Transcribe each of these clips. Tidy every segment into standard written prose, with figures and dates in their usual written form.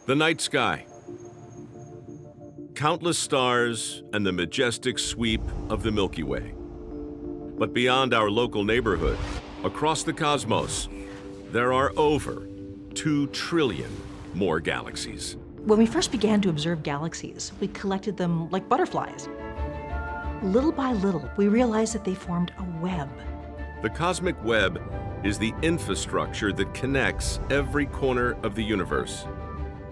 The night sky. Countless stars and the majestic sweep of the Milky Way. But beyond our local neighborhood, across the cosmos, there are over 2 trillion more galaxies. When we first began to observe galaxies, we collected them like butterflies. Little by little, we realized that they formed a web. The cosmic web is the infrastructure that connects every corner of the universe.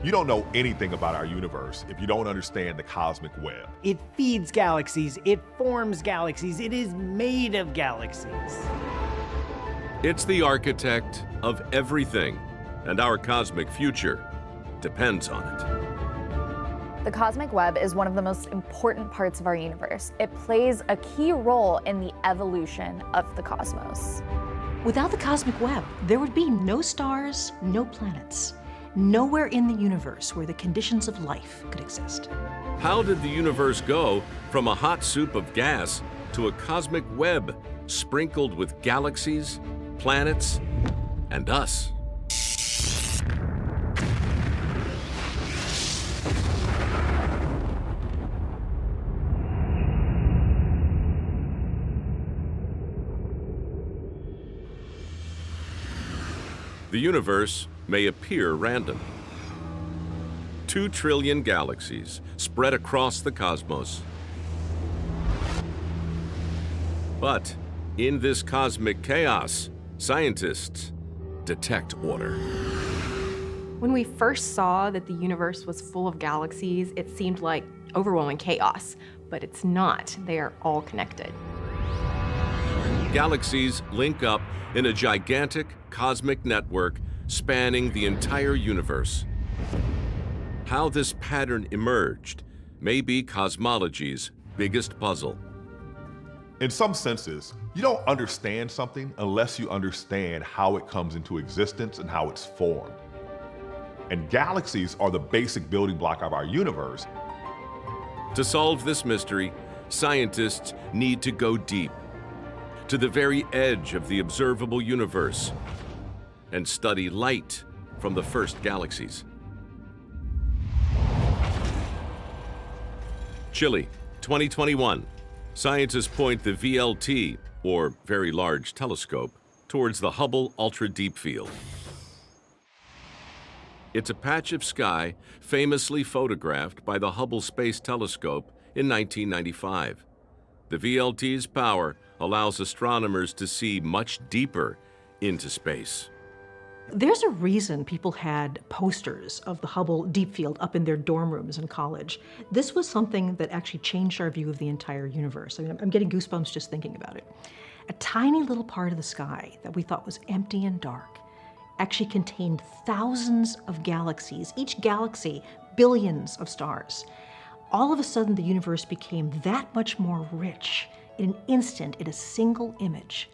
You don't know anything about our universe if you don't understand the cosmic web. It feeds galaxies, it forms galaxies, it is made of galaxies. It's the architect of everything, and our cosmic future depends on it. The cosmic web is one of the most important parts of our universe. It plays a key role in the evolution of the cosmos. Without the cosmic web, there would be no stars, no planets. Nowhere in the universe where the conditions of life could exist. How did the universe go from a hot soup of gas to a cosmic web sprinkled with galaxies, planets, and us? The universe may appear random. 2 trillion galaxies spread across the cosmos. But in this cosmic chaos, scientists detect order. When we first saw that the universe was full of galaxies, it seemed like overwhelming chaos, but it's not. They are all connected. Galaxies link up in a gigantic cosmic network spanning the entire universe. How this pattern emerged may be cosmology's biggest puzzle. In some senses, you don't understand something unless you understand how it comes into existence and how it's formed. And galaxies are the basic building block of our universe. To solve this mystery, scientists need to go deep, to the very edge of the observable universe, and study light from the first galaxies. Chile, 2021. Scientists point the VLT, or Very Large Telescope, towards the Hubble Ultra Deep Field. It's a patch of sky famously photographed by the Hubble Space Telescope in 1995. The VLT's power allows astronomers to see much deeper into space. There's a reason people had posters of the Hubble Deep Field up in their dorm rooms in college. This was something that actually changed our view of the entire universe. I mean, I'm getting goosebumps just thinking about it. A tiny little part of the sky that we thought was empty and dark actually contained thousands of galaxies, each galaxy billions of stars. All of a sudden, the universe became that much more rich in an instant, in a single image.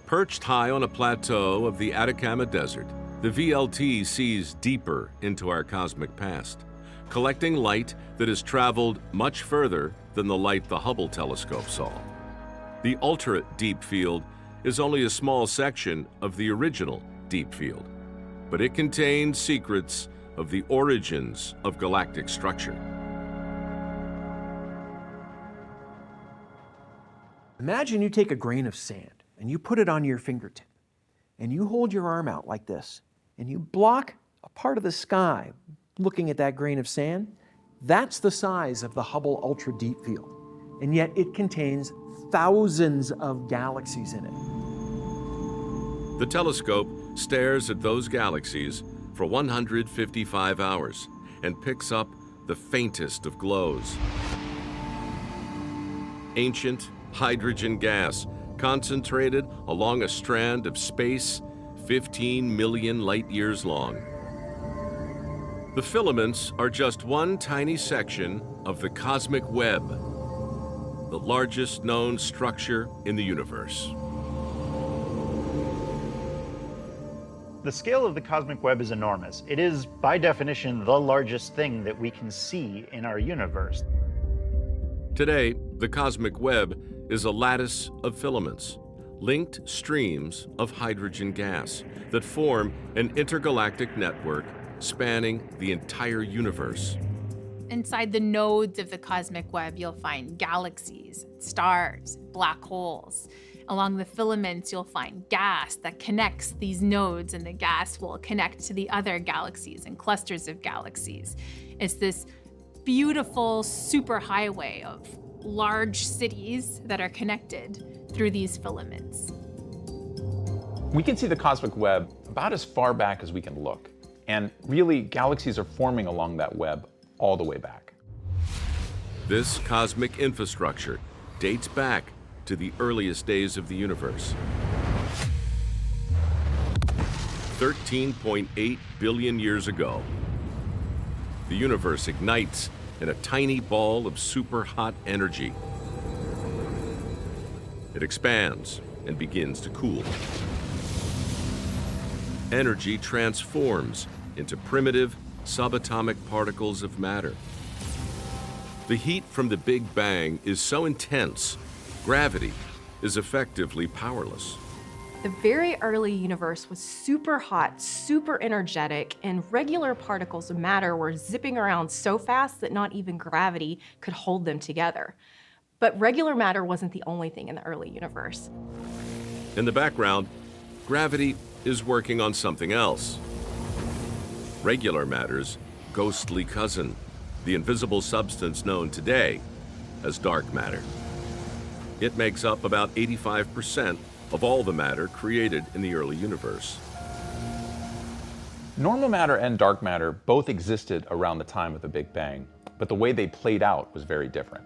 Perched high on a plateau of the Atacama Desert, the VLT sees deeper into our cosmic past, collecting light that has traveled much further than the light the Hubble telescope saw. The Ultra Deep Field is only a small section of the original Deep Field, but it contains secrets of the origins of galactic structure. Imagine you take a grain of sand and you put it on your fingertip, and you hold your arm out like this, and you block a part of the sky looking at that grain of sand. That's the size of the Hubble Ultra Deep Field, and yet it contains thousands of galaxies in it. The telescope stares at those galaxies for 155 hours and picks up the faintest of glows. Ancient hydrogen gas concentrated along a strand of space 15 million light years long. The filaments are just one tiny section of the cosmic web, the largest known structure in the universe. The scale of the cosmic web is enormous. It is, by definition, the largest thing that we can see in our universe. Today, the cosmic web is a lattice of filaments, linked streams of hydrogen gas that form an intergalactic network spanning the entire universe. Inside the nodes of the cosmic web, you'll find galaxies, stars, black holes. Along the filaments, you'll find gas that connects these nodes, and the gas will connect to the other galaxies and clusters of galaxies. It's this beautiful superhighway of large cities that are connected through these filaments. We can see the cosmic web about as far back as we can look. And really, galaxies are forming along that web all the way back. This cosmic infrastructure dates back to the earliest days of the universe. 13.8 billion years ago, the universe ignites in a tiny ball of super hot energy. It expands and begins to cool. Energy transforms into primitive subatomic particles of matter. The heat from the Big Bang is so intense, gravity is effectively powerless. The very early universe was super hot, super energetic, and regular particles of matter were zipping around so fast that not even gravity could hold them together. But regular matter wasn't the only thing in the early universe. In the background, gravity is working on something else. Regular matter's ghostly cousin, the invisible substance known today as dark matter. It makes up about 85% of all the matter created in the early universe. Normal matter and dark matter both existed around the time of the Big Bang, but the way they played out was very different.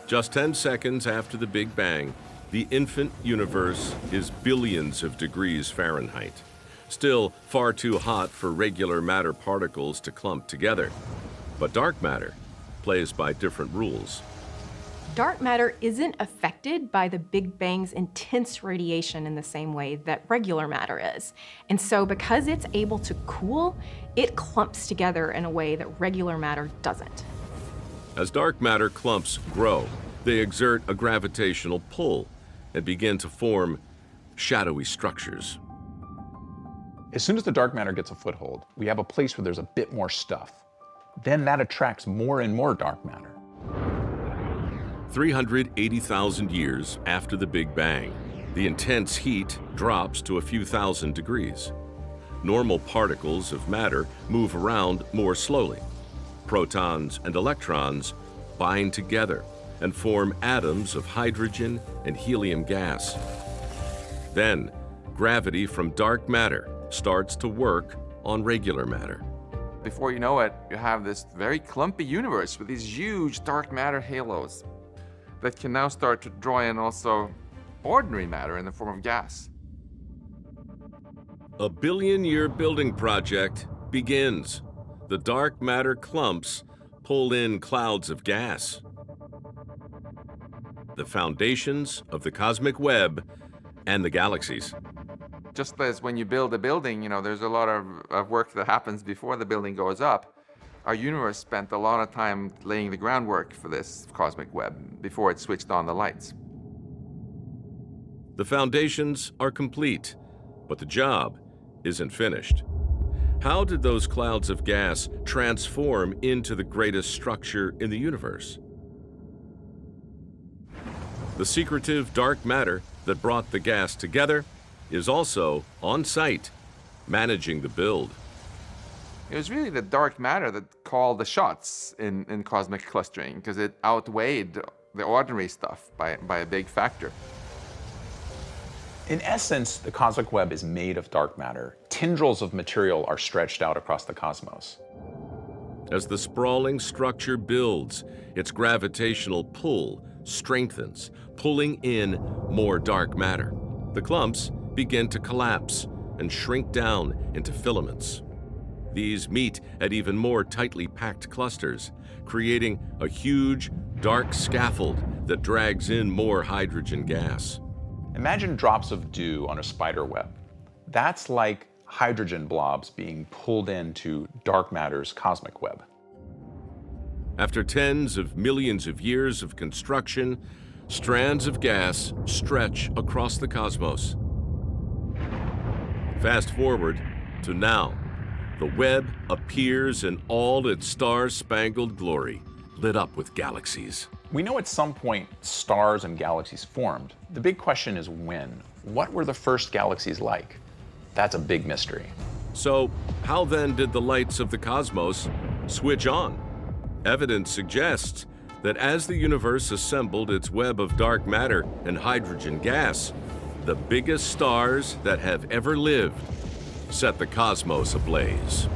Just 10 seconds after the Big Bang, the infant universe is billions of degrees Fahrenheit. Still far too hot for regular matter particles to clump together. But dark matter plays by different rules. Dark matter isn't affected by the Big Bang's intense radiation in the same way that regular matter is. And so because it's able to cool, it clumps together in a way that regular matter doesn't. As dark matter clumps grow, they exert a gravitational pull and begin to form shadowy structures. As soon as the dark matter gets a foothold, we have a place where there's a bit more stuff. Then that attracts more and more dark matter. 380,000 years after the Big Bang, the intense heat drops to a few thousand degrees. Normal particles of matter move around more slowly. Protons and electrons bind together and form atoms of hydrogen and helium gas. Then, gravity from dark matter starts to work on regular matter. Before you know it, you have this very clumpy universe with these huge dark matter halos that can now start to draw in also ordinary matter in the form of gas. A billion-year building project begins. The dark matter clumps pull in clouds of gas. The foundations of the cosmic web and the galaxies. Just as when you build a building, there's a lot of work that happens before the building goes up. Our universe spent a lot of time laying the groundwork for this cosmic web before it switched on the lights. The foundations are complete, but the job isn't finished. How did those clouds of gas transform into the greatest structure in the universe? The secretive dark matter that brought the gas together is also on site, managing the build. It was really the dark matter that called the shots in cosmic clustering, because it outweighed the ordinary stuff by a big factor. In essence, the cosmic web is made of dark matter. Tendrils of material are stretched out across the cosmos. As the sprawling structure builds, its gravitational pull strengthens, pulling in more dark matter. The clumps begin to collapse and shrink down into filaments. These meet at even more tightly packed clusters, creating a huge, dark scaffold that drags in more hydrogen gas. Imagine drops of dew on a spider web. That's like hydrogen blobs being pulled into dark matter's cosmic web. After tens of millions of years of construction, strands of gas stretch across the cosmos. Fast forward to now. the web appears in all its star-spangled glory, lit up with galaxies. We know at some point stars and galaxies formed. The big question is when. What were the first galaxies like? That's a big mystery. So, how then did the lights of the cosmos switch on? Evidence suggests that as the universe assembled its web of dark matter and hydrogen gas, the biggest stars that have ever lived set the cosmos ablaze.